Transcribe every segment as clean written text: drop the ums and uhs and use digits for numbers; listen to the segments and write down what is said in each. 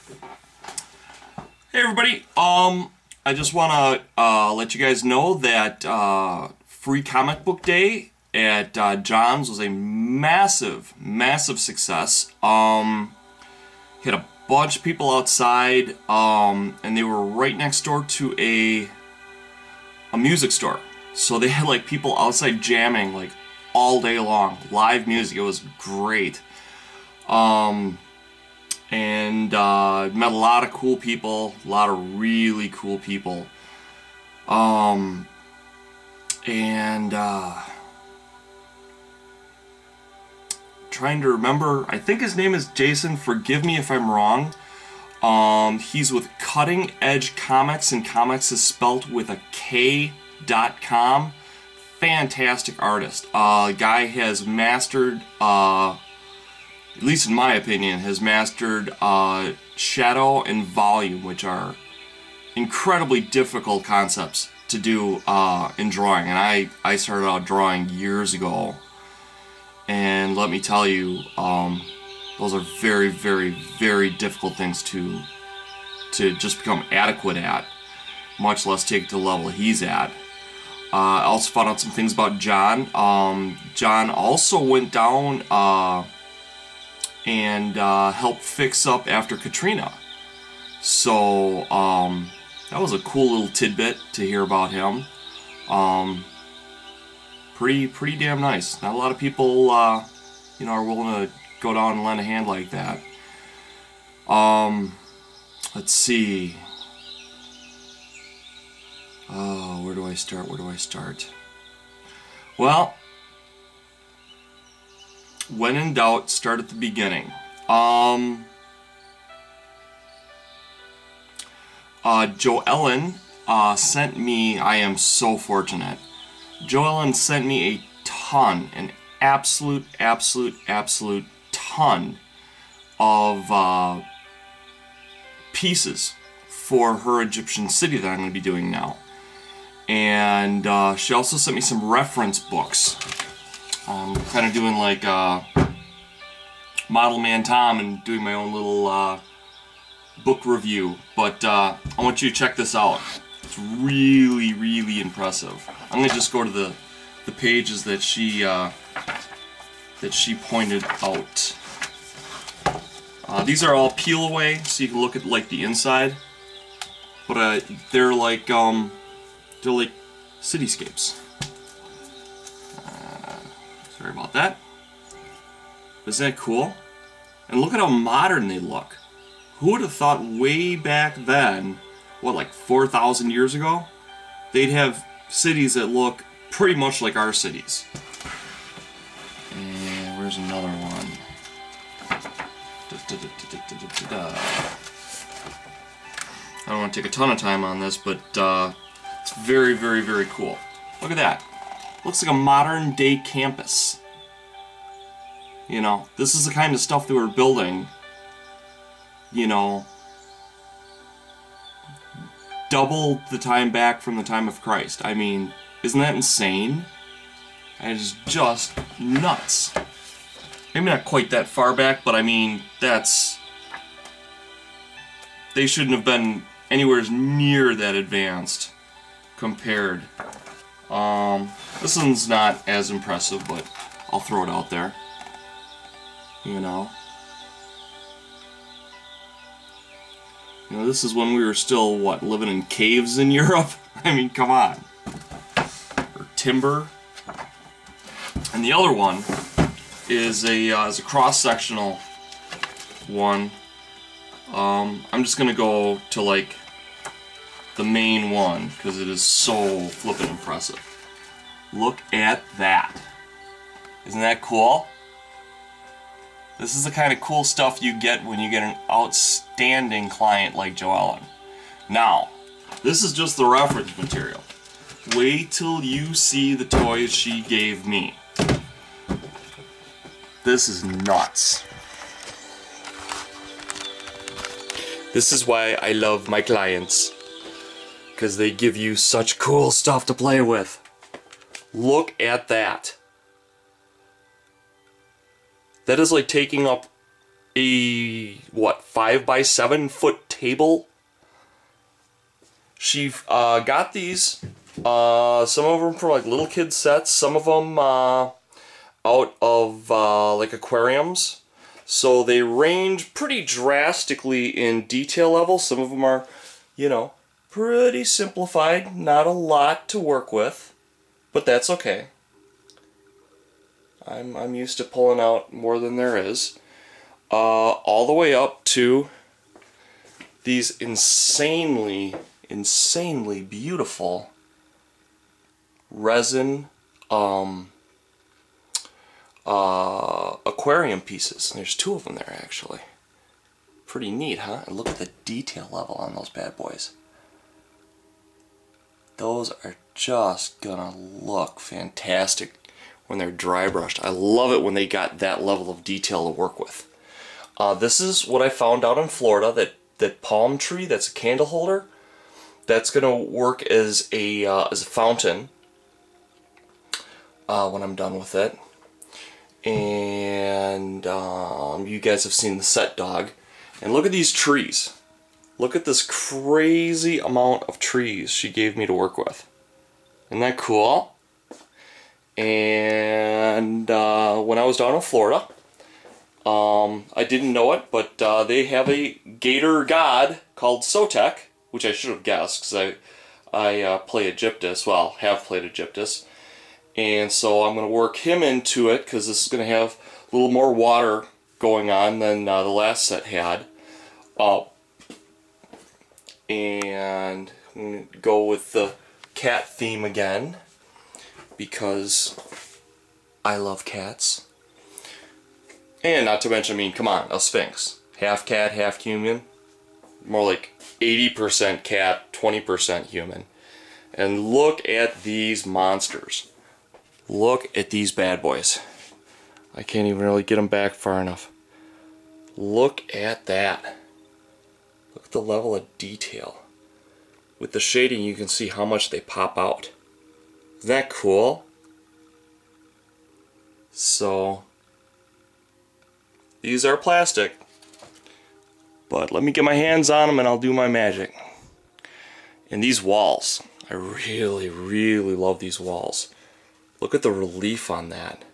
Hey everybody, I just want to let you guys know that Free Comic Book Day at John's was a massive success. Hit a bunch of people outside, and they were right next door to a music store. So they had like people outside jamming like all day long, live music. It was great. And met a lot of cool people, a lot of really cool people. Trying to remember, I think his name is Jason, forgive me if I'm wrong. He's with Cutting Edge Comics, and comics is spelt with a K.com. Fantastic artist. Guy has mastered, at least in my opinion, has mastered shadow and volume, which are incredibly difficult concepts to do in drawing. And I started out drawing years ago, and let me tell you, those are very difficult things to just become adequate at, much less take it to the level he's at. I also found out some things about John. John also went down and helped fix up after Katrina. So that was a cool little tidbit to hear about him. Pretty damn nice. Not a lot of people, you know, are willing to go down and lend a hand like that. Let's see. Oh, where do I start? Well, when in doubt, start at the beginning. Joellen sent me, I am so fortunate, Joellen sent me a ton, an absolute ton of pieces for her Egyptian city that I'm going to be doing now. And she also sent me some reference books. Kind of doing like Model Man Tom and doing my own little book review. But I want you to check this out. It's really impressive. I'm gonna just go to the pages that she pointed out. These are all peel away, so you can look at like the inside. But they're like cityscapes. Sorry about that. Isn't that cool? And look at how modern they look. Who would have thought way back then, what, like 4,000 years ago, they'd have cities that look pretty much like our cities. And where's another one? I don't want to take a ton of time on this, but it's very cool. Look at that. Looks like a modern day campus. You know, this is the kind of stuff that we're building, you know, double the time back from the time of Christ. I mean, isn't that insane? And it's just nuts. Maybe not quite that far back, but I mean, they shouldn't have been anywhere near that advanced compared. This one's not as impressive, but I'll throw it out there. You know, this is when we were still, what, living in caves in Europe? I mean, come on. Or timber. And the other one is a cross-sectional one. I'm just gonna go to like the main one because it is so flippin' impressive. Look at that. Isn't that cool? This is the kind of cool stuff you get when you get an outstanding client like Joellen. Now, this is just the reference material. Wait till you see the toys she gave me. This is nuts. This is why I love my clients, because they give you such cool stuff to play with. Look at that. That is like taking up a, what, 5x7 foot table. She got these, some of them from like little kid sets, some of them out of like aquariums. So they range pretty drastically in detail level. Some of them are, you know, pretty simplified, not a lot to work with, but that's okay. I'm used to pulling out more than there is. All the way up to these insanely beautiful resin aquarium pieces. There's 2 of them there actually. Pretty neat, huh? And look at the detail level on those bad boys. Those are just gonna look fantastic when they're dry brushed. I love it when they got that level of detail to work with. This is what I found out in Florida, that palm tree that's a candle holder. That's gonna work as a fountain when I'm done with it. And you guys have seen the set dog. And look at these trees. Look at this crazy amount of trees she gave me to work with. Isn't that cool? And when I was down in Florida, I didn't know it, but they have a gator god called Sotek, which I should have guessed because I play Egyptus, well, have played Egyptus. And so I'm going to work him into it because this is going to have a little more water going on than the last set had. And I'm going to go with the cat theme again because I love cats. And not to mention, I mean, come on, a Sphinx. Half cat, half human. More like 80% cat, 20% human. And look at these monsters. Look at these bad boys. I can't even really get them back far enough. Look at that. Look at the level of detail. With the shading, you can see how much they pop out. Isn't that cool? So, these are plastic, but let me get my hands on them and I'll do my magic. And these walls, I really love these walls. Look at the relief on that.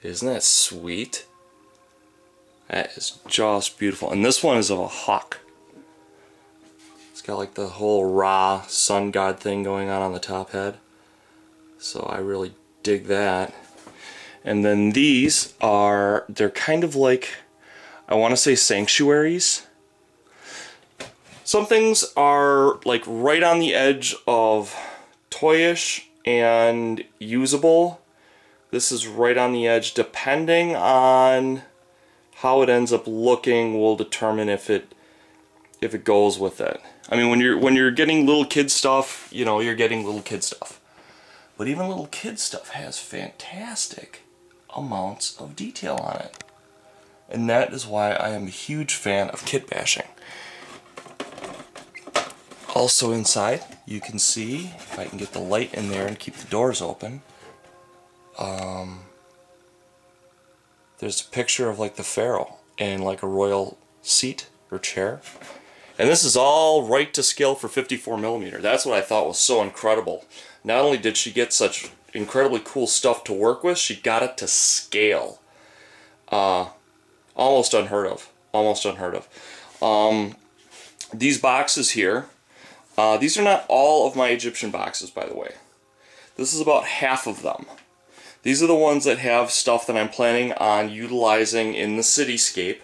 Isn't that sweet? That is just beautiful. And this one is of a hawk. It's got like the whole Ra sun god thing going on the top head. So I really dig that. And then these are, they're kind of like, I want to say sanctuaries. Some things are like right on the edge of toyish and usable. This is right on the edge. Depending on how it ends up looking will determine if it goes with it. I mean, when you're getting little kid stuff, you know, you're getting little kid stuff. But even little kid stuff has fantastic amounts of detail on it. And that is why I am a huge fan of kit bashing. Also inside, you can see, if I can get the light in there and keep the doors open, there's a picture of like the pharaoh in like a royal seat or chair. And this is all right to scale for 54mm. That's what I thought was so incredible. Not only did she get such incredibly cool stuff to work with, she got it to scale. Almost unheard of. Almost unheard of. These boxes here, these are not all of my Egyptian boxes, by the way. This is about half of them. These are the ones that have stuff that I'm planning on utilizing in the cityscape.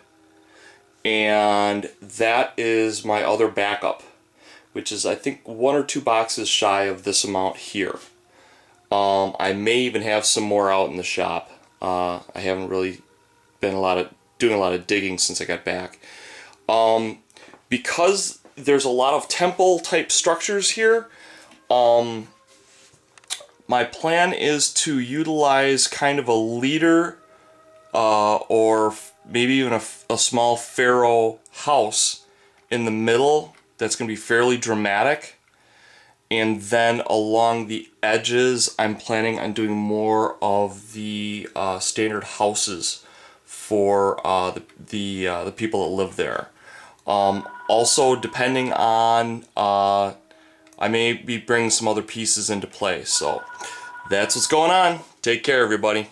And that is my other backup, which is I think 1 or 2 boxes shy of this amount here. I may even have some more out in the shop. I haven't really been doing a lot of digging since I got back. Because there's a lot of temple type structures here, my plan is to utilize kind of a leader or maybe even a small pharaoh house in the middle that's going to be fairly dramatic. And then along the edges, I'm planning on doing more of the standard houses for the people that live there. Also, depending on, I may be bringing some other pieces into play. So that's what's going on. Take care, everybody.